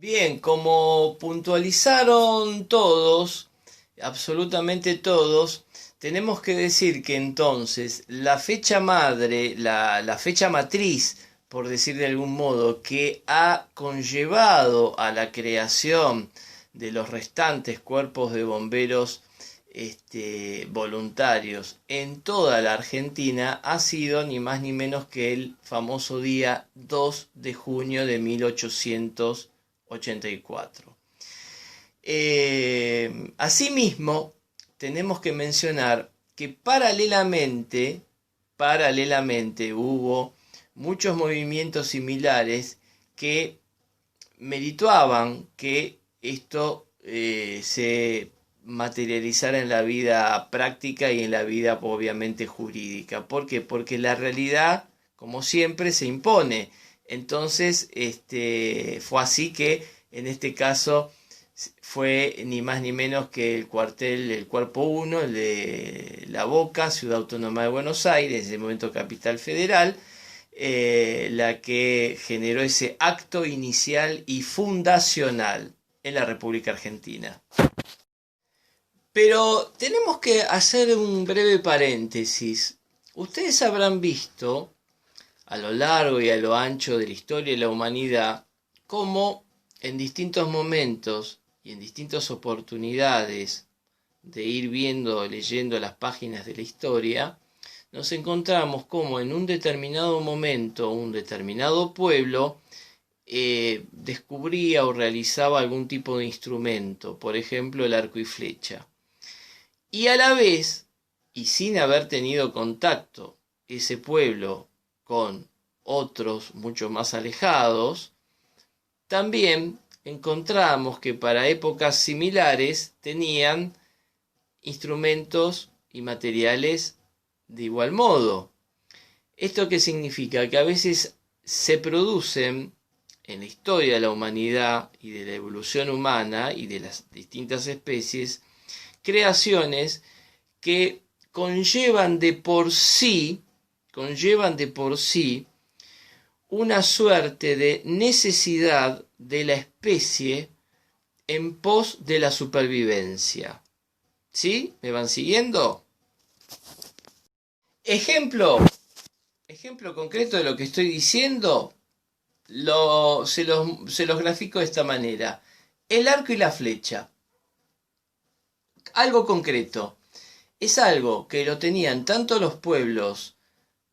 Bien, como puntualizaron todos, absolutamente todos, tenemos que decir que entonces la fecha madre, la fecha matriz, por decir de algún modo, que ha conllevado a la creación de los restantes cuerpos de bomberos voluntarios en toda la Argentina ha sido ni más ni menos que el famoso día 2 de junio de 1884. Asimismo, tenemos que mencionar que paralelamente hubo muchos movimientos similares que merituaban que esto se materializara en la vida práctica y en la vida obviamente jurídica. ¿Por qué? Porque la realidad, como siempre, se impone. Entonces, fue así que en este caso fue ni más ni menos que el cuartel, el cuerpo 1, el de La Boca, Ciudad Autónoma de Buenos Aires, en ese momento capital federal, la que generó ese acto inicial y fundacional en la República Argentina. Pero tenemos que hacer un breve paréntesis. Ustedes habrán visto a lo largo y a lo ancho de la historia de la humanidad cómo en distintos momentos y en distintas oportunidades de ir viendo, leyendo las páginas de la historia, nos encontramos como en un determinado momento, un determinado pueblo descubría o realizaba algún tipo de instrumento, por ejemplo el arco y flecha. Y a la vez, y sin haber tenido contacto ese pueblo con otros mucho más alejados, también encontramos que para épocas similares tenían instrumentos y materiales de igual modo. ¿Esto qué significa? Que a veces se producen en la historia de la humanidad y de la evolución humana y de las distintas especies creaciones que conllevan de por sí una suerte de necesidad de la especie en pos de la supervivencia. ¿Sí? ¿Me van siguiendo? Ejemplo concreto de lo que estoy diciendo, se los grafico de esta manera. El arco y la flecha. Algo concreto. Es algo que lo tenían tanto los pueblos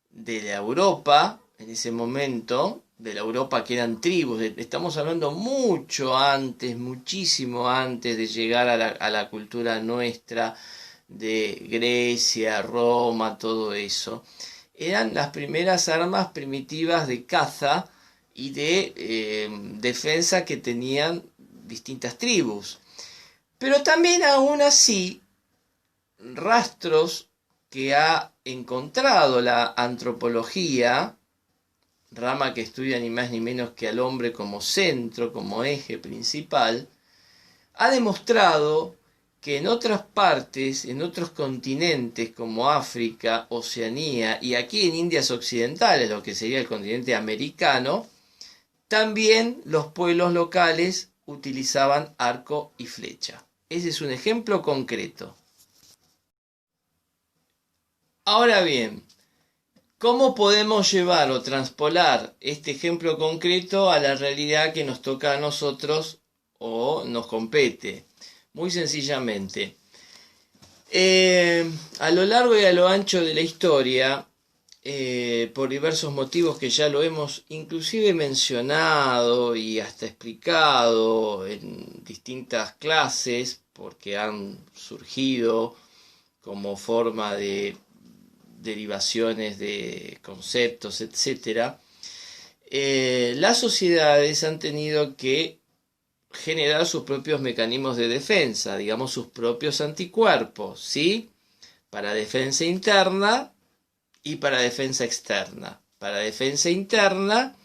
de la Europa, en ese momento, de la Europa que eran tribus, estamos hablando mucho antes, muchísimo antes de llegar a la cultura nuestra, de Grecia, Roma, todo eso. Eran las primeras armas primitivas de caza y de defensa que tenían distintas tribus. Pero también aún así, rastros que ha encontrado la antropología, rama que estudia ni más ni menos que al hombre como centro, como eje principal, ha demostrado que en otras partes, en otros continentes como África, Oceanía y aquí en Indias Occidentales, lo que sería el continente americano, también los pueblos locales utilizaban arco y flecha. Ese es un ejemplo concreto. Ahora bien, ¿cómo podemos llevar o transpolar este ejemplo concreto a la realidad que nos toca a nosotros o nos compete? Muy sencillamente, a lo largo y a lo ancho de la historia, por diversos motivos que ya lo hemos inclusive mencionado y hasta explicado en distintas clases, porque han surgido como forma de derivaciones de conceptos, etc., las sociedades han tenido que generar sus propios mecanismos de defensa, digamos sus propios anticuerpos, ¿sí? Para defensa interna y para defensa externa. Para defensa interna,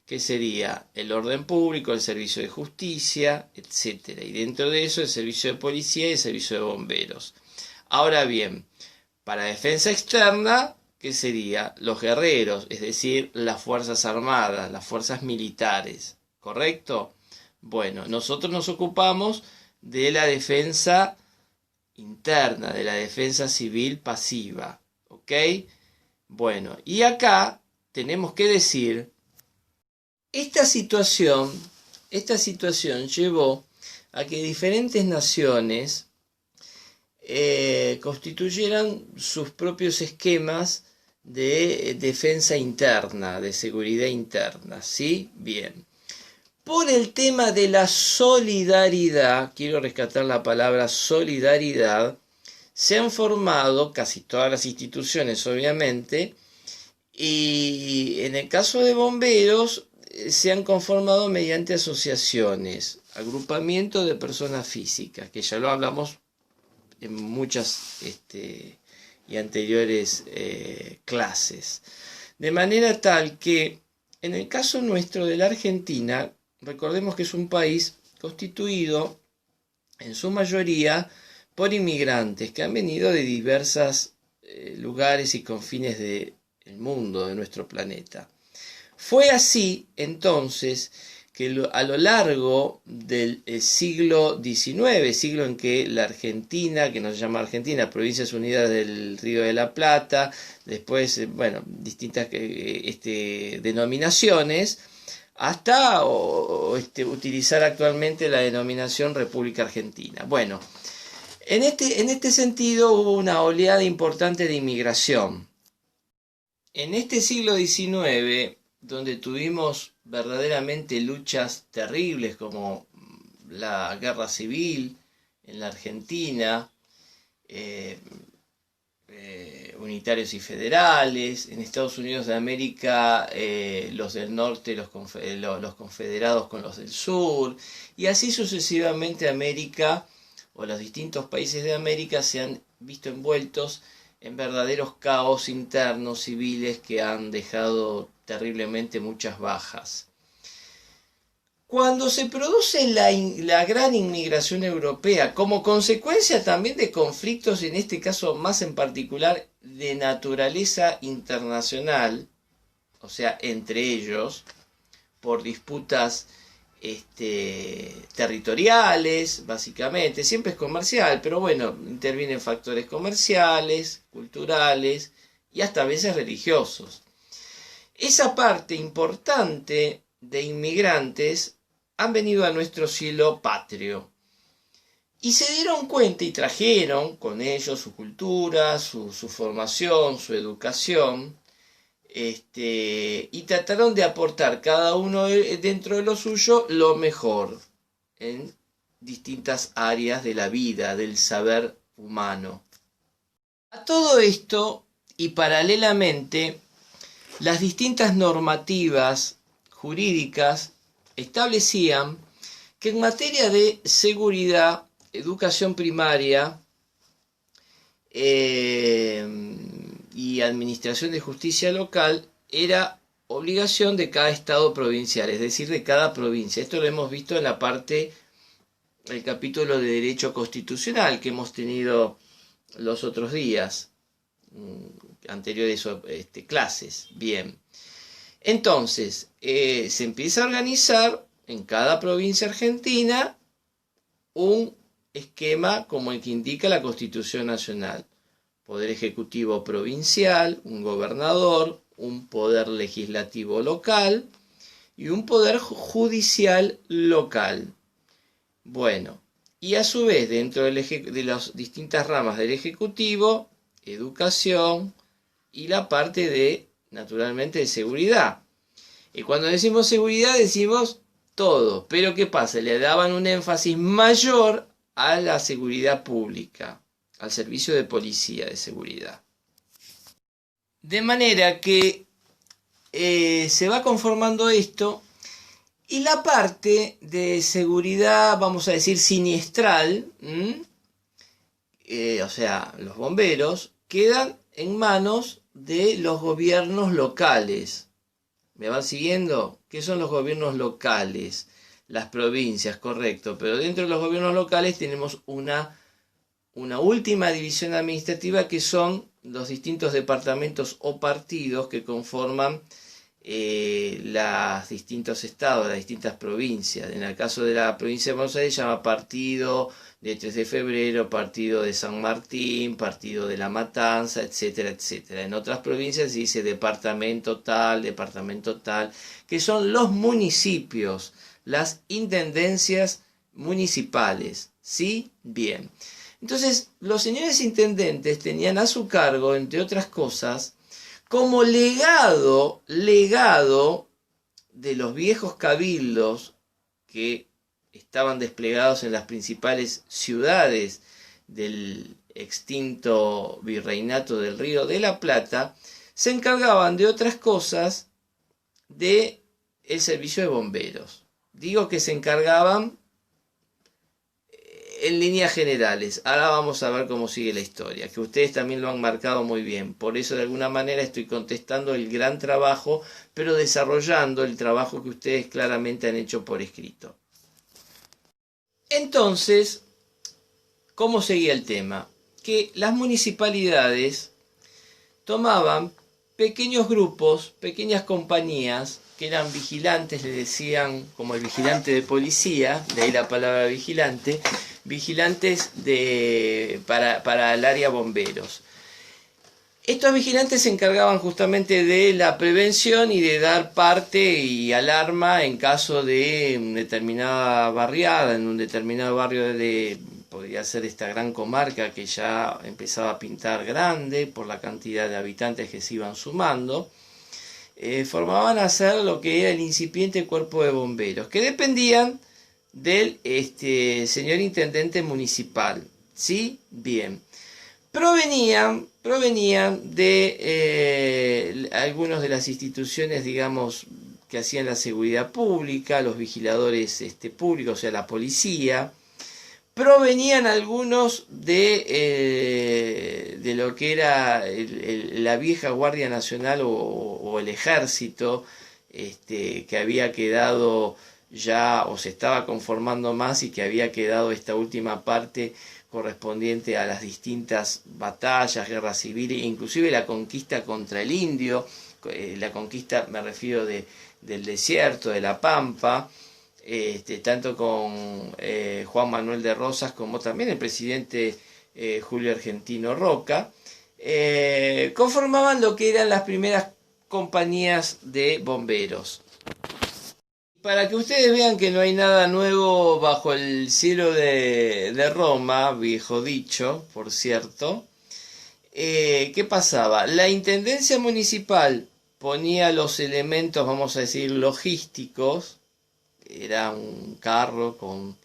que sería el orden público, el servicio de justicia, etc. Y dentro de eso el servicio de policía y el servicio de bomberos. Ahora bien, para defensa externa, ¿qué sería? Los guerreros, es decir, las fuerzas armadas, las fuerzas militares, ¿correcto? Bueno, nosotros nos ocupamos de la defensa interna, de la defensa civil pasiva, ¿ok? Bueno, y acá tenemos que decir, esta situación llevó a que diferentes naciones constituyeran sus propios esquemas de defensa interna, de seguridad interna, ¿sí? Bien. Por el tema de la solidaridad, quiero rescatar la palabra solidaridad, se han formado casi todas las instituciones, obviamente, y en el caso de bomberos se han conformado mediante asociaciones, agrupamiento de personas físicas, que ya lo hablamos en muchas y anteriores clases. De manera tal que en el caso nuestro de la Argentina, recordemos que es un país constituido en su mayoría por inmigrantes que han venido de diversos lugares y confines del mundo, de nuestro planeta. Fue así entonces que a lo largo del siglo XIX, siglo en que la Argentina, que no se llama Argentina, Provincias Unidas del Río de la Plata, después, distintas denominaciones, hasta utilizar actualmente la denominación República Argentina. Bueno, en este sentido hubo una oleada importante de inmigración. En este siglo XIX, donde tuvimos verdaderamente luchas terribles como la guerra civil en la Argentina, unitarios y federales, en Estados Unidos de América los del norte, los confederados con los del sur, y así sucesivamente América o los distintos países de América se han visto envueltos en verdaderos caos internos civiles que han dejado terriblemente muchas bajas. Cuando se produce la gran inmigración europea, como consecuencia también de conflictos, en este caso más en particular de naturaleza internacional, o sea, entre ellos, por disputas territoriales, básicamente, siempre es comercial, pero bueno, intervienen factores comerciales, culturales y hasta a veces religiosos. Esa parte importante de inmigrantes han venido a nuestro cielo patrio y se dieron cuenta y trajeron con ellos su cultura, su formación, su educación, y trataron de aportar cada uno dentro de lo suyo lo mejor en distintas áreas de la vida, del saber humano. A todo esto y paralelamente, las distintas normativas jurídicas establecían que en materia de seguridad, educación primaria y administración de justicia local era obligación de cada estado provincial, es decir, de cada provincia. Esto lo hemos visto en la parte, el capítulo de Derecho Constitucional que hemos tenido los otros días, anteriores clases. Bien. Entonces, se empieza a organizar en cada provincia argentina un esquema como el que indica la Constitución Nacional. Poder ejecutivo provincial, un gobernador, un poder legislativo local y un poder judicial local. Bueno, y a su vez dentro de las distintas ramas del ejecutivo, educación y la parte de, naturalmente, de seguridad. Y cuando decimos seguridad decimos todo, pero ¿qué pasa? Le daban un énfasis mayor a la seguridad pública, al servicio de policía de seguridad. De manera que se va conformando esto y la parte de seguridad, vamos a decir, siniestral, o sea, los bomberos, quedan en manos de los gobiernos locales. ¿Me van siguiendo? ¿Qué son los gobiernos locales? Las provincias, correcto, pero dentro de los gobiernos locales tenemos una última división administrativa que son los distintos departamentos o partidos que conforman los distintos estados, las distintas provincias. En el caso de la provincia de Buenos Aires se llama Partido de 3 de febrero, Partido de San Martín, Partido de La Matanza, etcétera, etcétera. En otras provincias se dice departamento tal, que son los municipios, las intendencias municipales. ¿Sí? Bien. Entonces, los señores intendentes tenían a su cargo, entre otras cosas, como legado de los viejos cabildos que estaban desplegados en las principales ciudades del extinto virreinato del Río de la Plata, se encargaban de otras cosas del servicio de bomberos. Digo que se encargaban en líneas generales. Ahora vamos a ver cómo sigue la historia, que ustedes también lo han marcado muy bien. Por eso de alguna manera estoy contestando el gran trabajo, pero desarrollando el trabajo que ustedes claramente han hecho por escrito. Entonces, ¿cómo seguía el tema? Que las municipalidades tomaban pequeños grupos, pequeñas compañías, que eran vigilantes, le decían, como el vigilante de policía, de ahí la palabra vigilante, vigilantes para el área bomberos. Estos vigilantes se encargaban justamente de la prevención y de dar parte y alarma en caso de una determinada barriada, en un determinado barrio podría ser esta gran comarca que ya empezaba a pintar grande por la cantidad de habitantes que se iban sumando. Formaban a ser lo que era el incipiente cuerpo de bomberos, que dependían del señor intendente municipal. ¿Sí? Bien. Provenían de algunas de las instituciones, digamos, que hacían la seguridad pública, los vigiladores públicos, o sea, la policía. Provenían algunos de lo que era la vieja Guardia Nacional o el Ejército, que había quedado ya, o se estaba conformando más, y que había quedado esta última parte correspondiente a las distintas batallas, guerras civiles, inclusive la conquista contra el indio, la conquista, me refiero, del desierto, de la Pampa, tanto con Juan Manuel de Rosas como también el presidente Julio Argentino Roca, conformaban lo que eran las primeras compañías de bomberos. Para que ustedes vean que no hay nada nuevo bajo el cielo de Roma, viejo dicho, por cierto, ¿qué pasaba? La intendencia municipal ponía los elementos, vamos a decir, logísticos. Era un carro con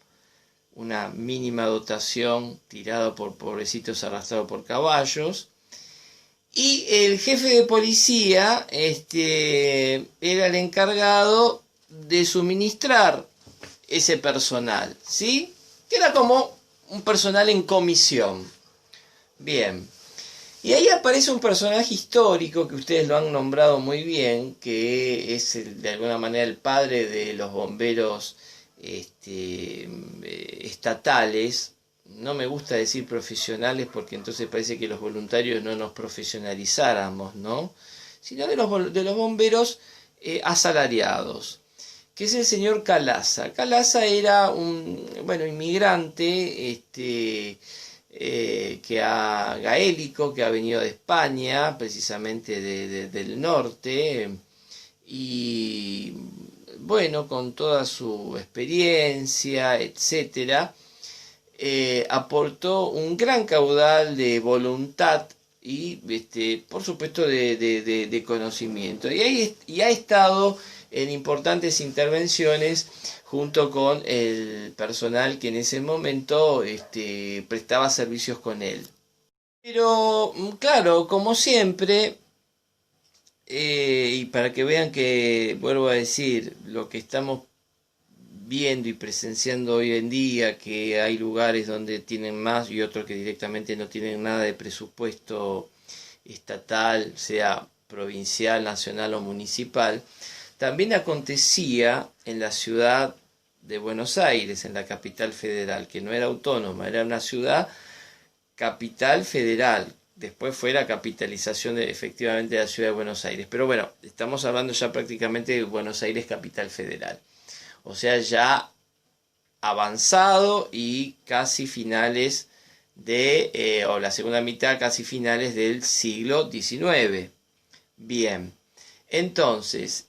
una mínima dotación tirado por pobrecitos arrastrados por caballos. Y el jefe de policía era el encargado de suministrar ese personal, ¿sí? Que era como un personal en comisión. Bien. Y ahí aparece un personaje histórico que ustedes lo han nombrado muy bien, que es de alguna manera el padre de los bomberos estatales. No me gusta decir profesionales porque entonces parece que los voluntarios no nos profesionalizáramos, ¿no? Sino de los bomberos asalariados, que es el señor Calaza. Calaza era un inmigrante gaélico, que ha venido de España, precisamente del norte, y bueno, con toda su experiencia, etcétera, aportó un gran caudal de voluntad y por supuesto de conocimiento, y ha estado en importantes intervenciones junto con el personal que en ese momento prestaba servicios con él. Pero claro, como siempre, y para que vean que, vuelvo a decir, lo que estamos viendo y presenciando hoy en día, que hay lugares donde tienen más y otros que directamente no tienen nada de presupuesto estatal, sea provincial, nacional o municipal, también acontecía en la ciudad de Buenos Aires, en la capital federal, que no era autónoma, era una ciudad capital federal, después fue la capitalización efectivamente de la ciudad de Buenos Aires. Pero bueno, estamos hablando ya prácticamente de Buenos Aires capital federal. O sea, ya avanzado y casi finales o la segunda mitad, casi finales del siglo XIX. Bien, entonces,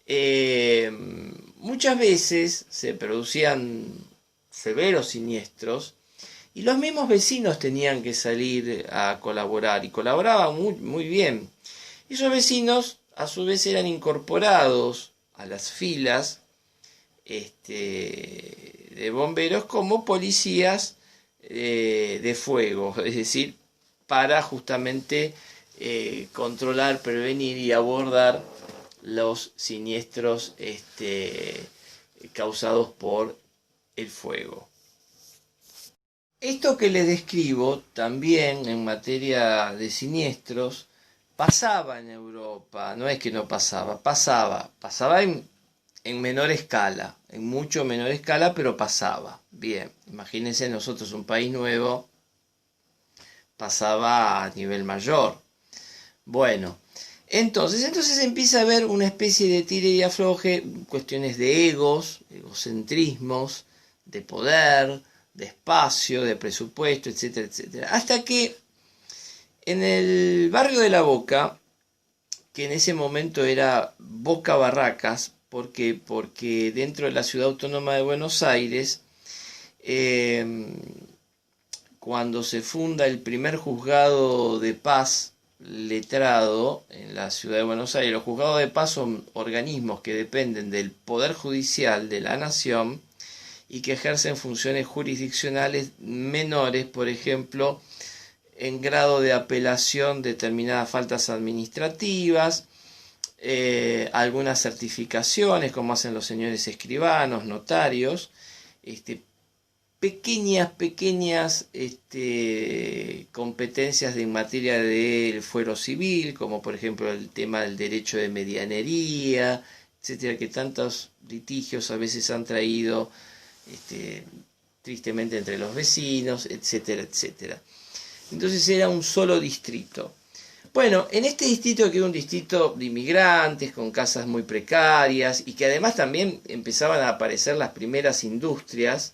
muchas veces se producían severos siniestros y los mismos vecinos tenían que salir a colaborar y colaboraban muy, muy bien. Y esos vecinos a su vez eran incorporados a las filas de bomberos como policías de fuego, es decir, para justamente controlar, prevenir y abordar los siniestros causados por el fuego. Esto que les describo también en materia de siniestros pasaba en Europa, no es que no pasaba, pasaba en menor escala, en mucho menor escala, pero pasaba. Bien, imagínense nosotros un país nuevo, pasaba a nivel mayor. Bueno, entonces empieza a haber una especie de tire y afloje, cuestiones de egocentrismos, de poder, de espacio, de presupuesto, etcétera, etcétera. Hasta que en el barrio de La Boca, que en ese momento era Boca Barracas, ¿por qué? Porque dentro de la Ciudad Autónoma de Buenos Aires, cuando se funda el primer juzgado de paz letrado en la Ciudad de Buenos Aires, los juzgados de paz son organismos que dependen del Poder Judicial de la Nación y que ejercen funciones jurisdiccionales menores, por ejemplo, en grado de apelación determinadas faltas administrativas, algunas certificaciones como hacen los señores escribanos, notarios, pequeñas competencias en materia del fuero civil, como por ejemplo el tema del derecho de medianería, etcétera, que tantos litigios a veces han traído tristemente entre los vecinos, etcétera, etcétera. Entonces era un solo distrito. Bueno, en este distrito, que era un distrito de inmigrantes, con casas muy precarias, y que además también empezaban a aparecer las primeras industrias,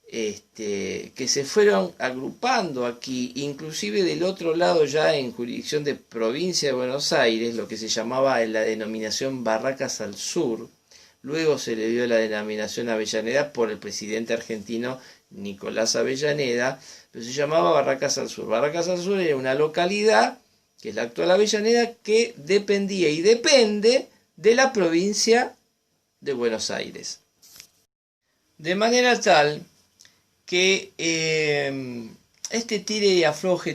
que se fueron agrupando aquí, inclusive del otro lado ya en jurisdicción de provincia de Buenos Aires, lo que se llamaba la denominación Barracas al Sur. Luego se le dio la denominación Avellaneda por el presidente argentino Nicolás Avellaneda, pero se llamaba Barracas al Sur. Barracas al Sur era una localidad, que es la actual Avellaneda, que dependía y depende de la provincia de Buenos Aires. De manera tal que este tire y afloje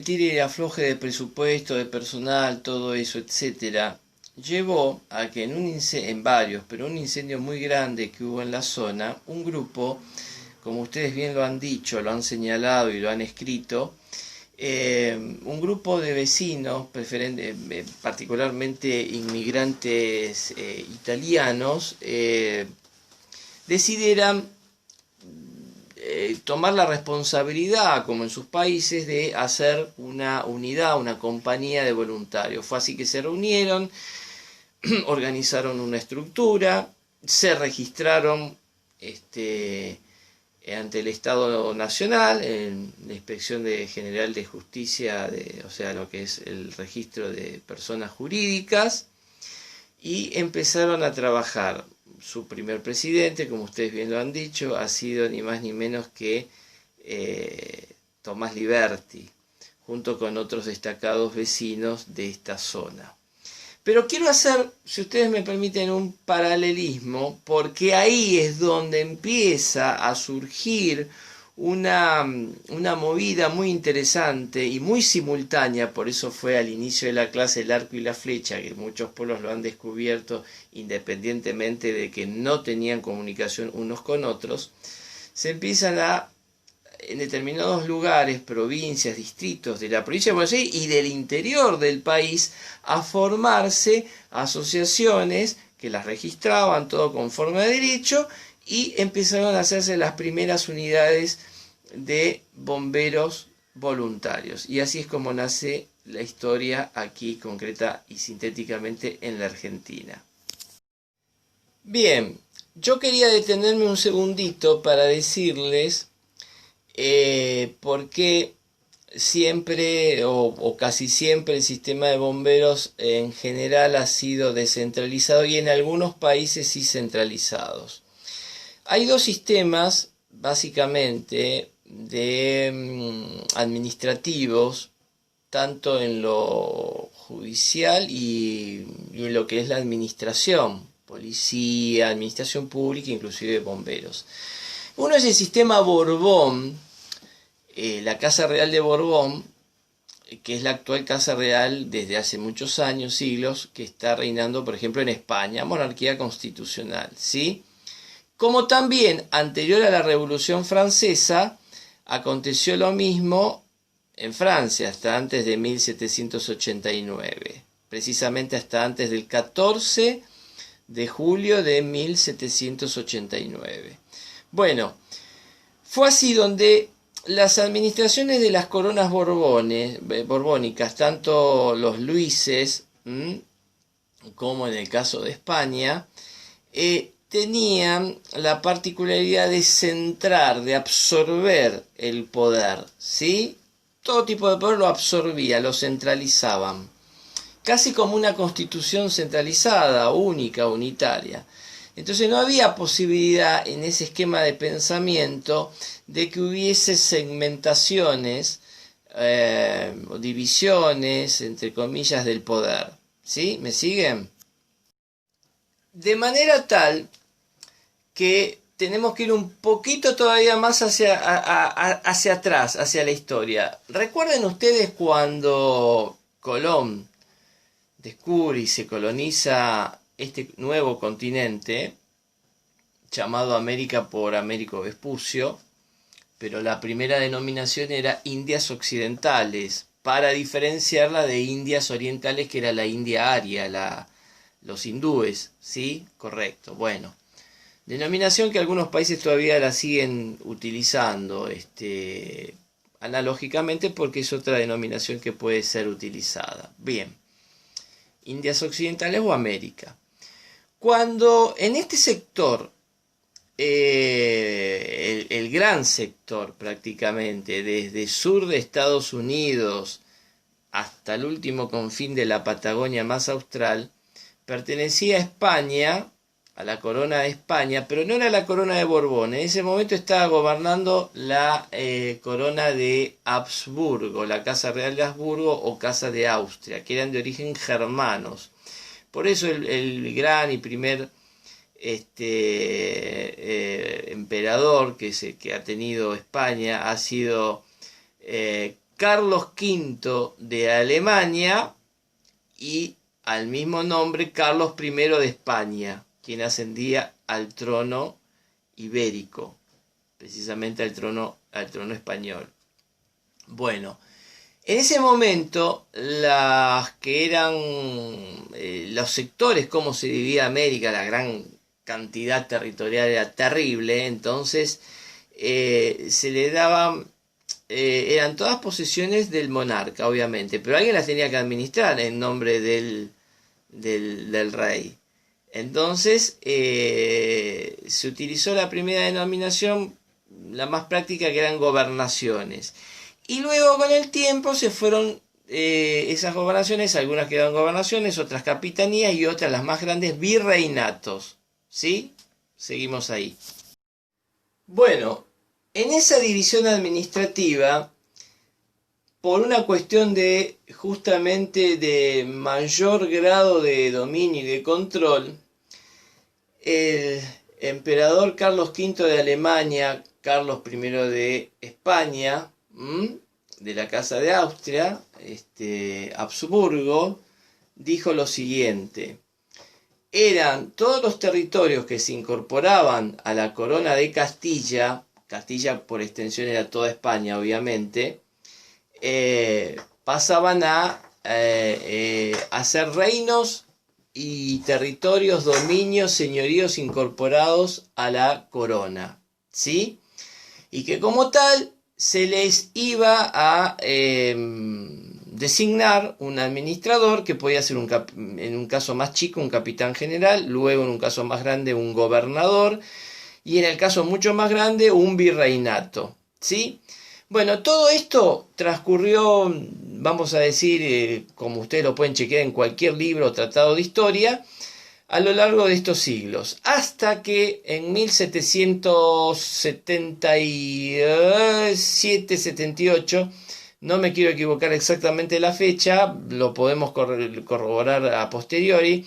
de presupuesto, de personal, todo eso, etcétera, llevó a que un incendio muy grande que hubo en la zona, un grupo, como ustedes bien lo han dicho, lo han señalado y lo han escrito, un grupo de vecinos, particularmente inmigrantes italianos, decidieran tomar la responsabilidad, como en sus países, de hacer una unidad, una compañía de voluntarios. Fue así que se reunieron, organizaron una estructura, se registraron ante el Estado Nacional, en la Inspección General de Justicia, o sea, lo que es el registro de personas jurídicas, y empezaron a trabajar. Su primer presidente, como ustedes bien lo han dicho, ha sido ni más ni menos que Tomás Liberti, junto con otros destacados vecinos de esta zona. Pero quiero hacer, si ustedes me permiten, un paralelismo, porque ahí es donde empieza a surgir una movida muy interesante y muy simultánea. Por eso fue al inicio de la clase el arco y la flecha, que muchos pueblos lo han descubierto independientemente de que no tenían comunicación unos con otros. Se empiezan en determinados lugares, provincias, distritos de la provincia de Buenos Aires y del interior del país, a formarse asociaciones que las registraban todo conforme a derecho, y empezaron a hacerse las primeras unidades de bomberos voluntarios. Y así es como nace la historia aquí concreta y sintéticamente en la Argentina. Bien, yo quería detenerme un segundito para decirles por qué siempre o casi siempre el sistema de bomberos en general ha sido descentralizado y en algunos países sí centralizados. Hay dos sistemas básicamente de administrativos, tanto en lo judicial y en lo que es la administración, policía, administración pública, inclusive bomberos. Uno es el sistema Borbón, la Casa Real de Borbón, que es la actual Casa Real desde hace muchos años, siglos, que está reinando, por ejemplo, en España, monarquía constitucional, ¿sí? Como también, anterior a la Revolución Francesa, aconteció lo mismo en Francia, hasta antes de 1789, precisamente hasta antes del 14 de julio de 1789. Bueno, fue así donde las administraciones de las coronas borbónicas, tanto los Luises como en el caso de España, tenían la particularidad de centrar, de absorber el poder, ¿sí? Todo tipo de poder lo absorbía, lo centralizaban, casi como una constitución centralizada, única, unitaria. Entonces no había posibilidad en ese esquema de pensamiento de que hubiese segmentaciones o divisiones, entre comillas, del poder. ¿Sí? ¿Me siguen? De manera tal que tenemos que ir un poquito todavía más hacia atrás, hacia la historia. ¿Recuerden ustedes cuando Colón descubre y se coloniza este nuevo continente, llamado América por Américo Vespucio, pero la primera denominación era Indias Occidentales, para diferenciarla de Indias Orientales, que era la India Aria, los hindúes, ¿sí? Correcto, bueno. Denominación que algunos países todavía la siguen utilizando, analógicamente, porque es otra denominación que puede ser utilizada. Bien, Indias Occidentales o América. Cuando en este sector, el gran sector prácticamente, desde sur de Estados Unidos hasta el último confín de la Patagonia más austral, pertenecía a España, a la corona de España, pero no era la corona de Borbón. En ese momento estaba gobernando la corona de Habsburgo, la Casa Real de Habsburgo o Casa de Austria, que eran de origen germanos. Por eso el gran y primer emperador que ha tenido España ha sido Carlos V de Alemania, y al mismo nombre Carlos I de España, quien ascendía al trono ibérico, precisamente al trono español. Bueno, en ese momento, las que eran los sectores, cómo se dividía América, la gran cantidad territorial era terrible, entonces se le daban, eran todas posesiones del monarca, obviamente, pero alguien las tenía que administrar en nombre del rey. Entonces se utilizó la primera denominación, la más práctica, que eran gobernaciones. Y luego con el tiempo se fueron esas gobernaciones, algunas quedaron gobernaciones, otras capitanías y otras, las más grandes, virreinatos. ¿Sí? Seguimos ahí. Bueno, en esa división administrativa, por una cuestión de justamente de mayor grado de dominio y de control, el emperador Carlos V de Alemania, Carlos I de España, de la Casa de Austria, Habsburgo, dijo lo siguiente: eran todos los territorios que se incorporaban a la corona de Castilla, Castilla por extensión era toda España obviamente, pasaban a ser reinos y territorios, dominios, señoríos incorporados a la corona, ¿sí? Y que como tal se les iba a designar un administrador que podía ser en un caso más chico un capitán general, luego en un caso más grande un gobernador y en el caso mucho más grande un virreinato, ¿sí? Bueno, todo esto transcurrió, vamos a decir, como ustedes lo pueden chequear en cualquier libro o tratado de historia, a lo largo de estos siglos, hasta que en 1777-78, no me quiero equivocar exactamente la fecha, lo podemos corroborar a posteriori,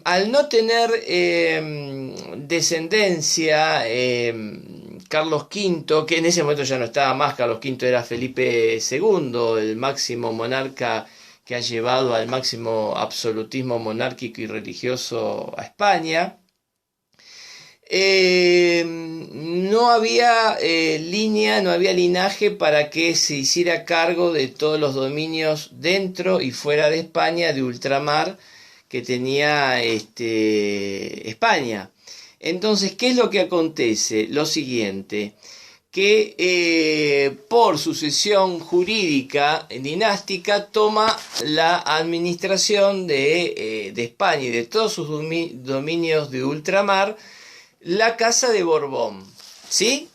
al no tener descendencia, Carlos V, que en ese momento ya no estaba más, Carlos V era Felipe II, el máximo monarca que ha llevado al máximo absolutismo monárquico y religioso a España. No había línea, no había linaje para que se hiciera cargo de todos los dominios dentro y fuera de España, de ultramar, que tenía España. Entonces, ¿qué es lo que acontece? Lo siguiente, que por sucesión jurídica dinástica toma la administración de España y de todos sus dominios de ultramar la Casa de Borbón, ¿sí?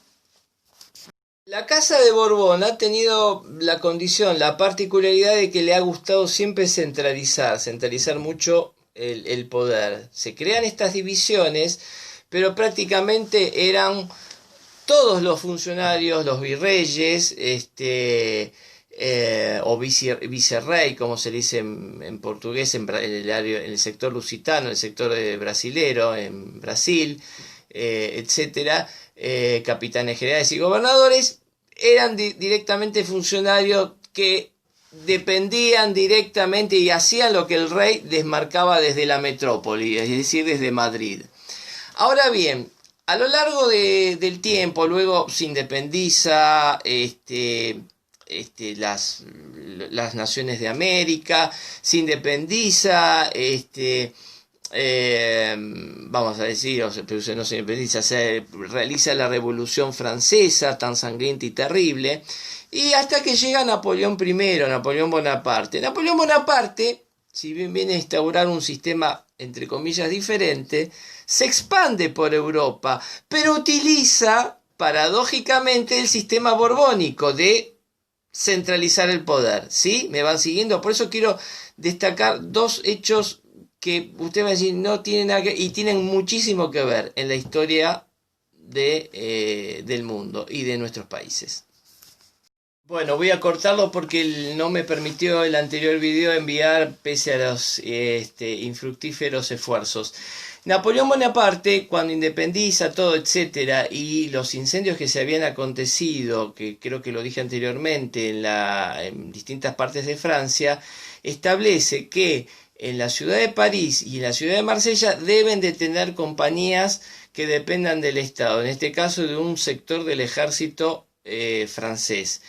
La Casa de Borbón ha tenido la condición, la particularidad de que le ha gustado siempre centralizar mucho el poder. Se crean estas divisiones, pero prácticamente eran todos los funcionarios, los virreyes, o vicerrey, como se dice en portugués, en el sector lusitano, en el sector brasilero, en Brasil, etcétera, capitanes generales y gobernadores, eran directamente funcionarios que dependían directamente y hacían lo que el rey les marcaba desde la metrópoli, es decir, desde Madrid. Ahora bien, a lo largo del tiempo, luego se independiza las naciones de América, se independiza, vamos a decir, pero no se independiza, se realiza la Revolución Francesa, tan sangrienta y terrible, y hasta que llega Napoleón I, Napoleón Bonaparte. Napoleón Bonaparte, si bien viene a instaurar un sistema, entre comillas, diferente, se expande por Europa, pero utiliza, paradójicamente, el sistema borbónico de centralizar el poder, ¿sí? ¿Me van siguiendo? Por eso quiero destacar dos hechos que usted va a decir no tienen nada que, y tienen muchísimo que ver en la historia del mundo y de nuestros países. Bueno, voy a cortarlo porque no me permitió el anterior video enviar pese a los infructíferos esfuerzos. Napoleón Bonaparte, cuando independiza todo, etcétera, y los incendios que se habían acontecido, que creo que lo dije anteriormente, en distintas partes de Francia, establece que en la ciudad de París y en la ciudad de Marsella deben de tener compañías que dependan del Estado, en este caso de un sector del ejército francés,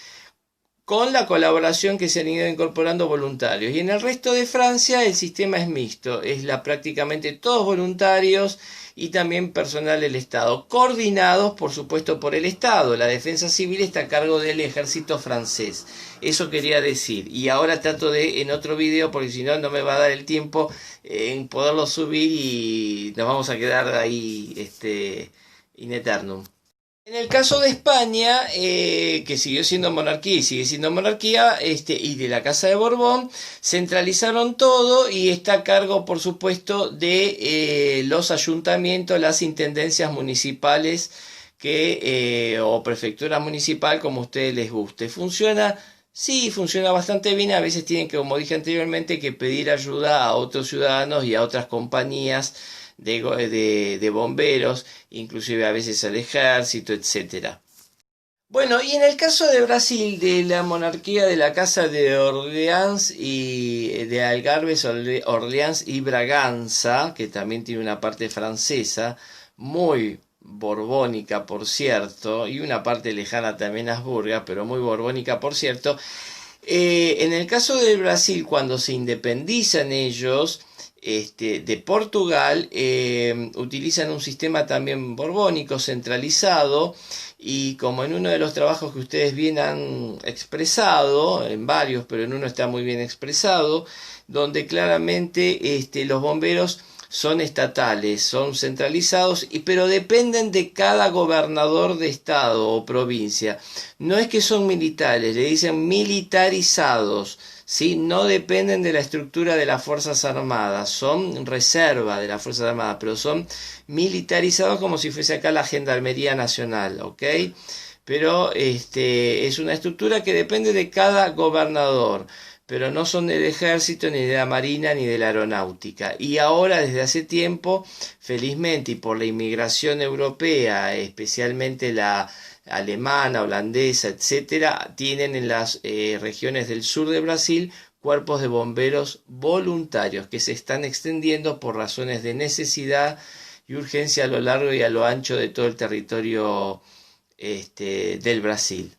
con la colaboración que se han ido incorporando voluntarios. Y en el resto de Francia el sistema es mixto, prácticamente todos voluntarios y también personal del Estado, coordinados por supuesto por el Estado. La defensa civil está a cargo del ejército francés. Eso quería decir. Y ahora trato en otro video, porque si no, no me va a dar el tiempo en poderlo subir y nos vamos a quedar ahí in eternum. En el caso de España, que siguió siendo monarquía y sigue siendo monarquía, y de la Casa de Borbón, centralizaron todo y está a cargo, por supuesto, de los ayuntamientos, las intendencias municipales o prefectura municipal, como a ustedes les guste. ¿Funciona? Sí, funciona bastante bien. A veces tienen que, como dije anteriormente, que pedir ayuda a otros ciudadanos y a otras compañías de bomberos, inclusive a veces al ejército, etcétera. Bueno, y en el caso de Brasil, de la monarquía de la Casa de Orleans y de Algarves, Orleans y Braganza, que también tiene una parte francesa, muy borbónica por cierto, y una parte lejana también Habsburga, pero muy borbónica por cierto. En el caso del Brasil, cuando se independizan ellos de Portugal, utilizan un sistema también borbónico centralizado y como en uno de los trabajos que ustedes bien han expresado, en varios, pero en uno está muy bien expresado, donde claramente los bomberos son estatales, son centralizados, pero dependen de cada gobernador de estado o provincia. No es que son militares, le dicen militarizados, ¿sí? No dependen de la estructura de las Fuerzas Armadas, son reserva de las Fuerzas Armadas, pero son militarizados como si fuese acá la Gendarmería Nacional, ¿ok? Pero es una estructura que depende de cada gobernador, pero no son del ejército, ni de la marina, ni de la aeronáutica. Y ahora, desde hace tiempo, felizmente, y por la inmigración europea, especialmente la alemana, holandesa, etcétera, tienen en las regiones del sur de Brasil cuerpos de bomberos voluntarios que se están extendiendo por razones de necesidad y urgencia a lo largo y a lo ancho de todo el territorio del Brasil.